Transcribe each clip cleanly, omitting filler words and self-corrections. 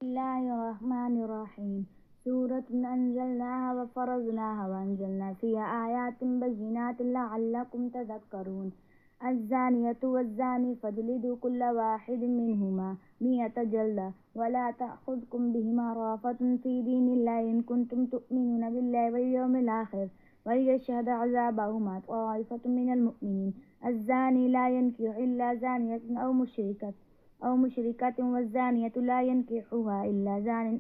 الله الرحمن الرحيم. سورة أنزلناها وفرضناها وأنزلنا فيها آيات بينات لعلكم تذكرون. الزانية والزاني فاجلدوا كل واحد منهما 100 جلدة ولا تأخذكم بهما رأفة في دين الله إن كنتم تؤمنون بالله واليوم الآخر وليشهد عذابهما طائفة من المؤمنين. الزاني لا ينكح إلا زانية أو مشركة والزانية لا ينكحها إلا زان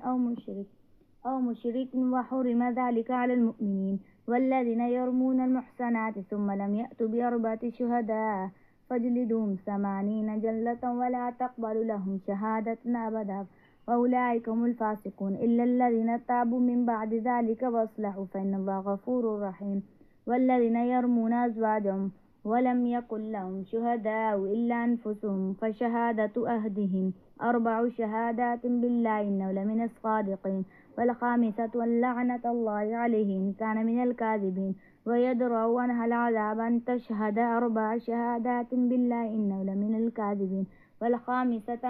أو مشرك وحرم ذلك على المؤمنين. والذين يرمون المحصنات ثم لم يأتوا بأربعة شهداء فاجلدوهم 80 جلدة ولا تقبلوا لهم شهادة أبدا وأولئك هم الفاسقون إلا الذين تابوا من بعد ذلك وأصلحوا فإن الله غفور رحيم. والذين يرمون أزواجهم ولم يكن لهم شهداء إلا أنفسهم فشهادة أحدهم 4 شهادات بالله إنه لمن الصادقين. والخامسة اللعنة الله عليه إن كان من الكاذبين ويدرأ عنها العذاب أن تشهد 4 شهادات بالله إنه لمن الكاذبين. والخامسة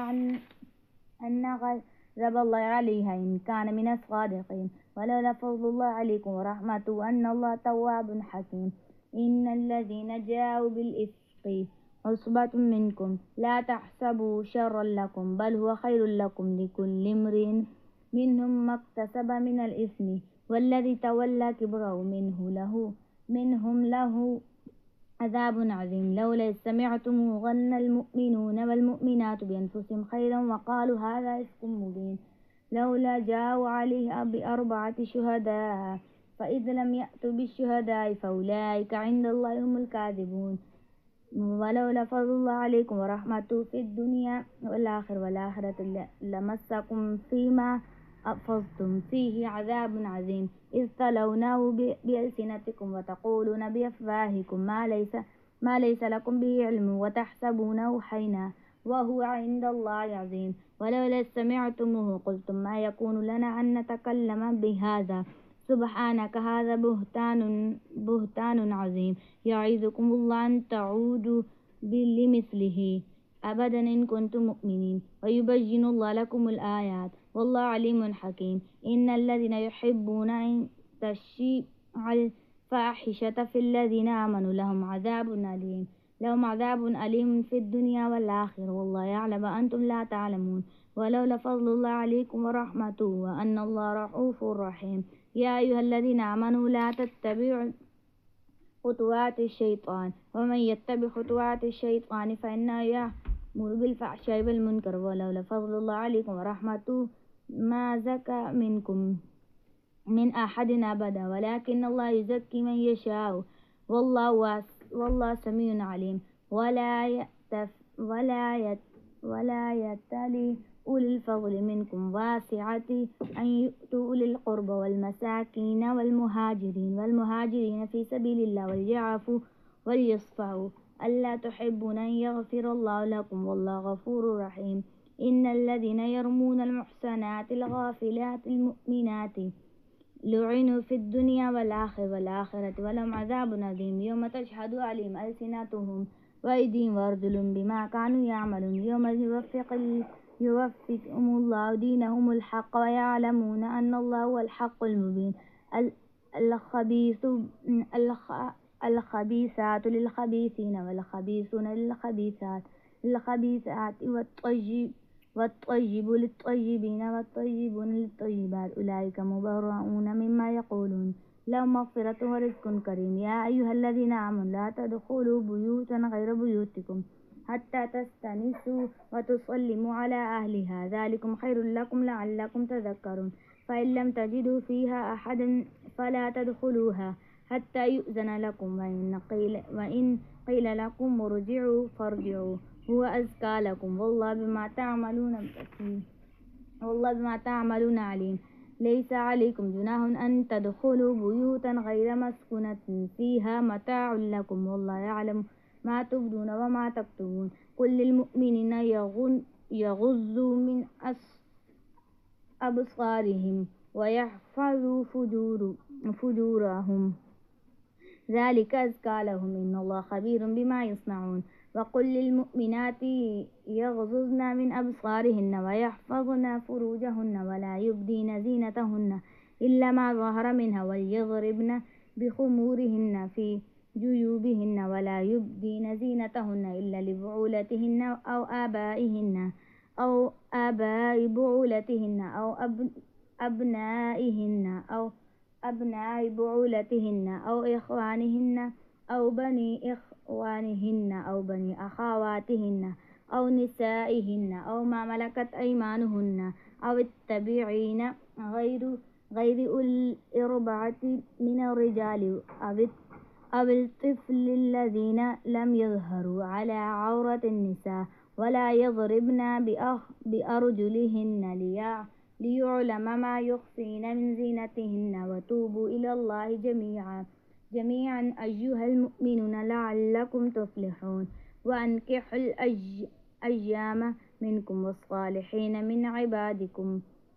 أن غضب الله عليها إن كان من الصادقين. ولولا فضل الله عليكم ورحمته أن الله تواب حكيم. إن الذين جاءوا بالإفك عصبة منكم لا تحسبوا شرا لكم بل هو خير لكم لكل امرئ منهم ما اكتسب من الإثم والذي تولى كبره منهم له عذاب عظيم. لولا إذ سمعتموه ظن المؤمنون والمؤمنات بأنفسهم خيرا وقالوا هذا إفك مبين لولا جاءوا عليه ب4 شهداء فإذ لم يأتوا بالشهداء فأولئك عند الله هم الكاذبون. ولولا فضل الله عليكم ورحمته في الدنيا والآخرة لمسكم فيما أفضتم فيه عذاب عظيم إذ تلوناه بألسنتكم وتقولون بأفواهكم ما ليس لكم به علم وتحسبونه هينا وهو عند الله عظيم. ولولا سمعتموه قلتم ما يكون لنا أن نتكلم بهذا سبحانك هذا بهتان عظيم يعظكم الله أن تعودوا لمثله أبدا إن كنتم مؤمنين ويبين الله لكم الآيات والله عليم حكيم. إن الذين يحبون أن تشيع الفاحشة في الذين آمنوا لهم عذاب أليم في الدنيا والآخرة والله يعلم وأنتم لا تعلمون. ولولا فضل الله عليكم ورحمته وأن الله رؤوف رحيم. يا أيها الذين آمنوا لا تتبعوا خطوات الشيطان ومن يتبع خطوات الشيطان فإنه يأمر بالفحشاء والمنكر. ولولا فضل الله عليكم ورحمته ما زكى منكم من أحد أبدا ولكن الله يزكي من يشاء والله سميع عليم. ولا يتلي أولي الفضل منكم واسعة أن يؤتوا أولي القربى والمساكين والمهاجرين في سبيل الله وليعفوا وليصفحوا ألا تحبون أن يغفر الله لكم والله غفور رحيم. إن الذين يرمون المحصنات الغافلات المؤمنات لعنوا في الدنيا والآخرة ولهم عذاب عظيم يوم تشهد عليهم ألسنتهم وأيديهم وأرجلهم بما كانوا يعملون يوم يوفقهم الله دينهم الحق ويعلمون أن الله هو الحق المبين. الخبيثات للخبيثين والخبيثون للخبيثات والطيب للطيبين والطيبون للطيبات أولئك مبرؤون مما يقولون لهم مغفرة ورزق كريم. يا أيها الذين آمنوا لا تدخلوا بيوتا غير بيوتكم حتى تستأنسوا وتسلموا على أهلها ذلكم خير لكم لعلكم تذكرون. فإن لم تجدوا فيها أحدا فلا تدخلوها حتى يؤذن لكم وإن قيل لكم ارجعوا فارجعوا هو أزكى لكم والله بما تعملون عليم. ليس عليكم جناح أن تدخلوا بيوتا غير مسكونة فيها متاع لكم والله يعلم ما تبدون وما تكتمون. قل للمؤمنين يغضوا من أبصارهم ويحفظوا فجورهم ذلك أزكى لهم إن الله خبير بما يصنعون. وقل للمؤمنات يغضضن من أبصارهن ويحفظن فروجهن ولا يبدين زينتهن إلا ما ظهر منها وليضربن بخمورهن في جيوبهن ولا يبدين زينتهن إلا لبعولتهن أو آباء بعولتهن أو أبناء بعولتهن أو إخوانهن أو بني إخوانهن أو بني أخواتهن أو نسائهن أو ما ملكت أيمانهن أو التابعين غير أولي الإربة من الرجال أو الطفل الذين لم يظهروا على عورة النساء ولا يضربن بأرجلهن ليعلم ما يخفين من زينتهن وتوبوا إلى الله جميعا أيها المؤمنون لعلكم تفلحون وأنكحوا الأيام منكم والصالحين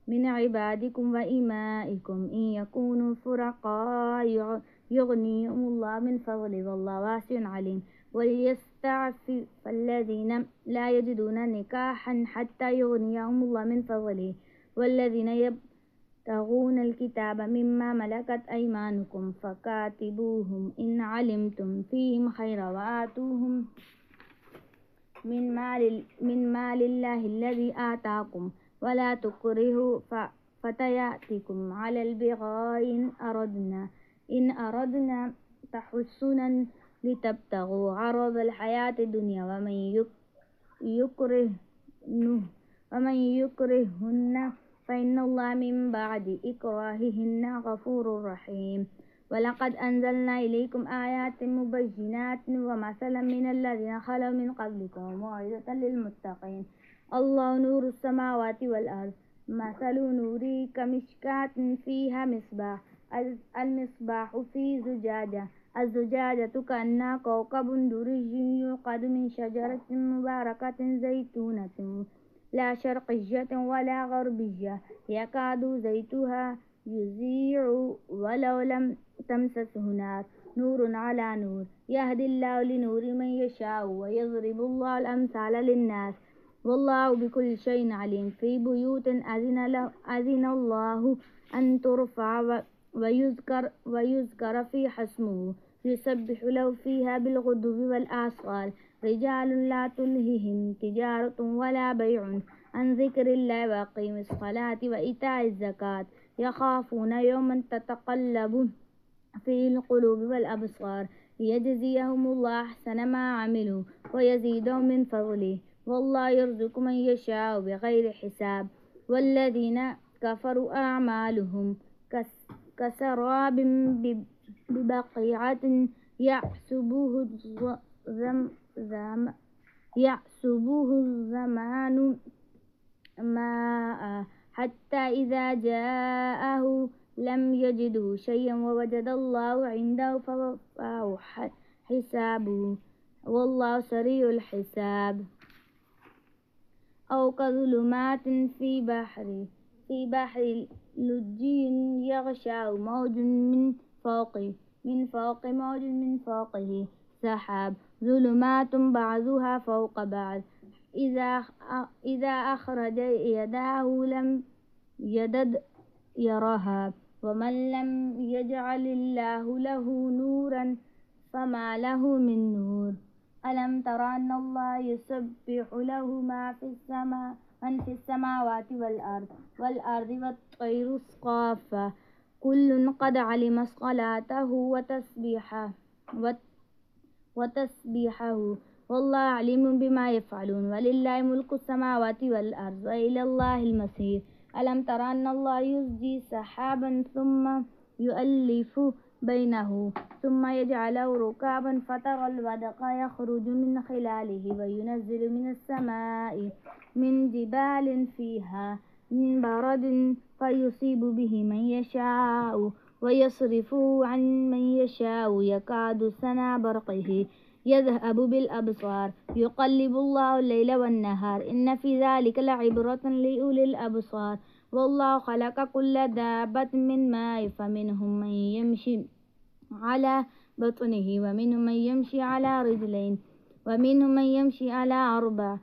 من عبادكم وإمائكم إن يكونوا فقراء يغنيهم الله من فضله والله واسع عليم وليستعفف الذين لا يجدون نكاحا حتى يغنيهم الله من فضله والذين يبتغون الكتاب مما ملكت أيمانكم فكاتبوهم إن علمتم فيهم خيرا وآتوهم من مال الله الذي آتاكم ولا تكرهوا فتياتكم على البغاء إن أردنا تحسنا لتبتغوا عرض الحياة الدنيا ومن يكرهن فإن الله من بعد إكراههن غفور رحيم ولقد أنزلنا إليكم آيات مبينات ومثلا من الذين خلوا من قبلكم وموعظة للمتقين الله نور السماوات والأرض مثل نوره كمشكاة فيها مصباح المصباح في الزجاجة كأنها كوكب دري يوقد من شجرة مباركة زيتونة لا شرقية ولا غربية يكاد زيتها يضيء ولو لم تمسسه نار نور على نور يهدي الله لنور من يشاء ويضرب الله الأمثال للناس والله بكل شيء عليم في بيوت أذن الله أن ترفع ويذكر فيها اسمه يسبح له فيها بالغدو والآصال رجال لا تلههم تجارة ولا بيع عن ذكر الله وأقيم الصلاة وإيتاء الزكاة يخافون يوما تتقلب فيه القلوب والأبصار ليجزيهم الله أحسن ما عملوا ويزيدهم من فضله والله يرزق من يشاء بغير حساب والذين كفروا أعمالهم كسراب ببقيعة يحسبوه الزمان ماء حتى إذا جاءه لم يجده شيئا ووجد الله عنده فوفاه حسابه والله سريع الحساب أو كظلمات في بحر لجي يغشاه موج من فوق موج من فوقه سحاب ظلمات بعضها فوق بعض إذا أخرج يداه لم يدد يراها ومن لم يجعل الله له نورا فما له من نور ألم تر أن الله يسبح له من في السماوات والأرض والطير صافا كل قد علم صلاته وتسبيحه والله عليم بما يفعلون ولله ملك السماوات والأرض وإلى الله المصير ألم تر أن الله يزجي سحابا ثم يؤلف بينه ثم يجعله ركابا فترى الودق يخرج من خلاله وينزل من السماء من جبال فيها من برد فيصيب به من يشاء ويصرفه عن من يشاء يكاد سنا برقه يذهب بالأبصار يقلب الله الليل والنهار إن في ذلك لعبرة لأولي الأبصار والله خلق كل دابة من ماء فمنهم من يمشي على بطنه ومنهم من يمشي على رجلين ومنهم من يمشي على أربع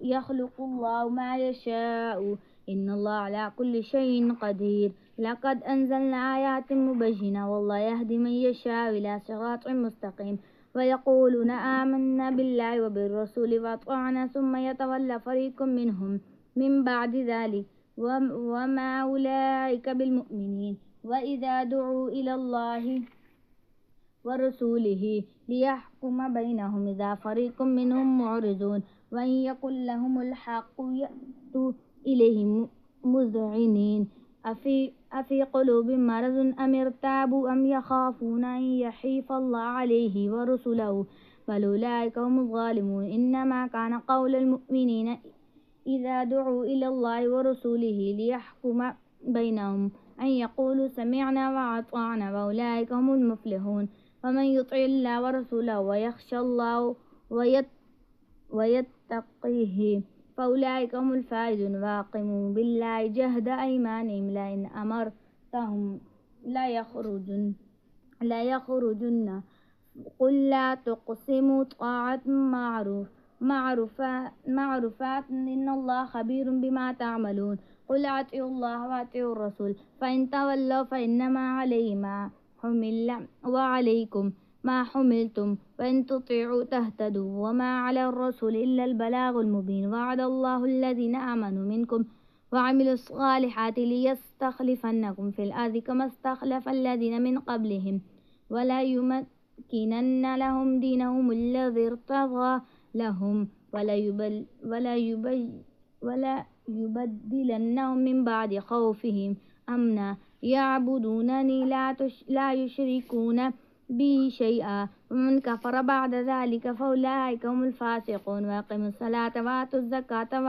يخلق الله ما يشاء إن الله على كل شيء قدير لقد أنزلنا آيات مبينة والله يهدي من يشاء إلى صراط مستقيم ويقولون آمنا بالله وبالرسول وأطعنا ثم يتولى فريق منهم من بعد ذلك وما أولئك بالمؤمنين وإذا دعوا إلى الله ورسوله ليحكم بينهم إذا فريق منهم معرضون وإن يكن لهم الحق يأتوا إليه مذعنين أفي قلوب مرض أم ارتابوا أم يخافون أن يحيف الله عليه ورسله بل أولئك هم الظالمون إنما كان قول المؤمنين إذا دعوا إلى الله ورسوله ليحكم بينهم أن يقولوا سمعنا وأطعنا وأولئك هم المفلحون ومن يطع الله ورسوله ويخشى الله ويتقيه فأولئك هم الفائزون واقسموا بالله جهد أيمانهم لئن أمرتهم لا يخرجن قل لا تقسموا طاعة معروفات إن الله خبير بما تعملون قل أطيعوا الله وأطيعوا الرسول فإن تولوا فإنما عليه ما حمل وعليكم ما حملتم وإن تطيعوا تهتدوا وما على الرسول إلا البلاغ المبين وعد الله الذين آمنوا منكم وعملوا الصالحات ليستخلفنكم في الأرض كما استخلف الذين من قبلهم ولا يمكنن لهم دينهم الذي ارتضى لهم ولا يبدلنهم من بعد خوفهم أمنا يعبدونني لا يشركون بي شيئا ومن كفر بعد ذلك فأولئك هم الفاسقون وأقيموا الصلاة وآتوا الزكاة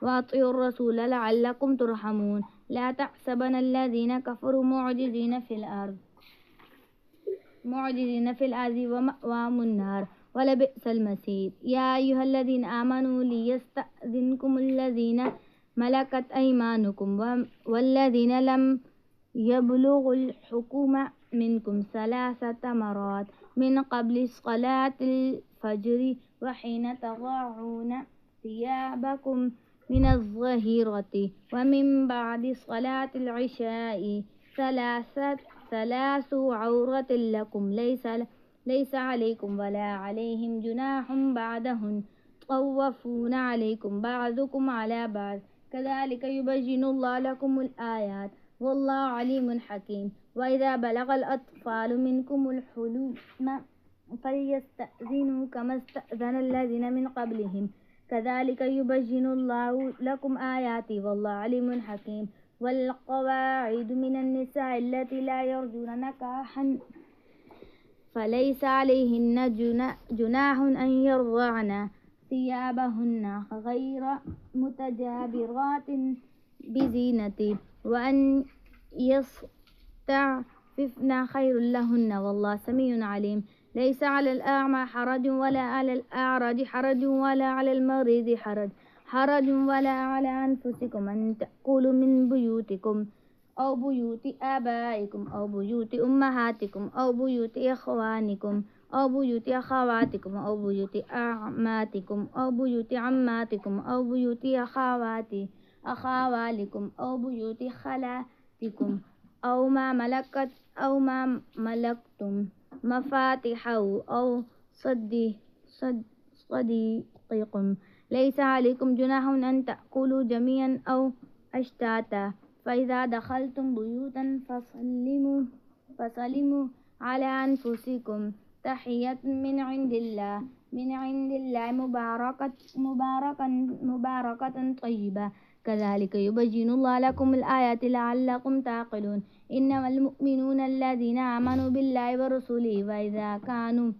وأطيعوا الرسول لعلكم ترحمون لا تحسبن الذين كفروا معجزين في الأرض ومأواهم النار ولبئس المصير يا أيها الذين آمنوا ليستأذنكم الذين ملكت أيمانكم والذين لم يبلغوا الحكم منكم 3 مرات من قبل صلاة الفجر وحين تضعون ثيابكم من الظهيرة ومن بعد صلاة العشاء 3 عورة لكم ليس عليكم ولا عليهم جناح بعدهن طوفون عليكم بعضكم على بعض كذلك يبين الله لكم الآيات والله عليم حكيم وإذا بلغ الأطفال منكم الحلم فليستأذنوا كما استأذن الذين من قبلهم كذلك يبين الله لكم آياته والله عليم حكيم والقواعد من النساء التي لا يرجون نكاحا فليس عليهن جناح أن يرضعن ثيابهن غير متجابرات بزينة وأن يستعففن خير لهن والله سميع عليم ليس على الأعمى حرج ولا على الأعرج حرج ولا على المريض حرج ولا على أنفسكم أن تأكلوا من بيوتكم أو بيوت آبائكم أو بيوت أمهاتكم أو بيوت إخوانكم أو بيوت أخواتكم أو بيوت أعماتكم أو بيوت عماتكم أو بيوت أخوالكم أو بيوت خالاتكم أو ما ملكتم مفاتحه أو صديقكم ليس عليكم جناح أن تأكلوا جميعا أو أشتاتا فإذا دخلتم بيوتا فسلموا على أنفسكم تحية من عند الله مباركة طيبة كذلك يبين الله لكم الآيات لعلكم تعقلون إنما المؤمنون الذين آمنوا بالله ورسوله وإذا كانوا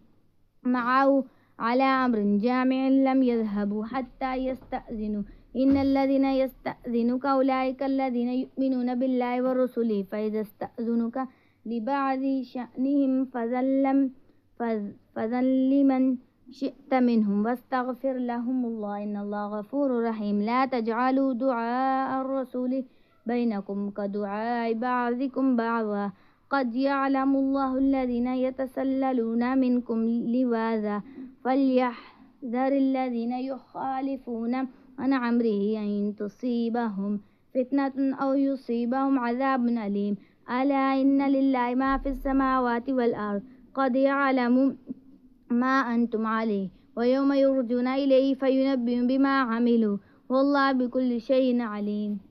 معه على أمر جامع لم يذهبوا حتى يستأذنوا إن الذين يستأذنك أولئك الذين يؤمنون بالله ورسوله فإذا استأذنك لبعض شأنهم فذن لمن شئت منهم واستغفر لهم الله إن الله غفور رحيم لا تجعلوا دعاء الرسول بينكم كدعاء بعضكم بعضا قد يعلم الله الذين يتسللون منكم لواذا فليحذر الذين يخالفون عن أمره أن تصيبهم فتنة أو يصيبهم عذاب أليم. ألا إن لله ما في السماوات والأرض قد يعلم ما أنتم عليه ويوم يرجعون إليه فينبئهم بما عملوا والله بكل شيء عليم.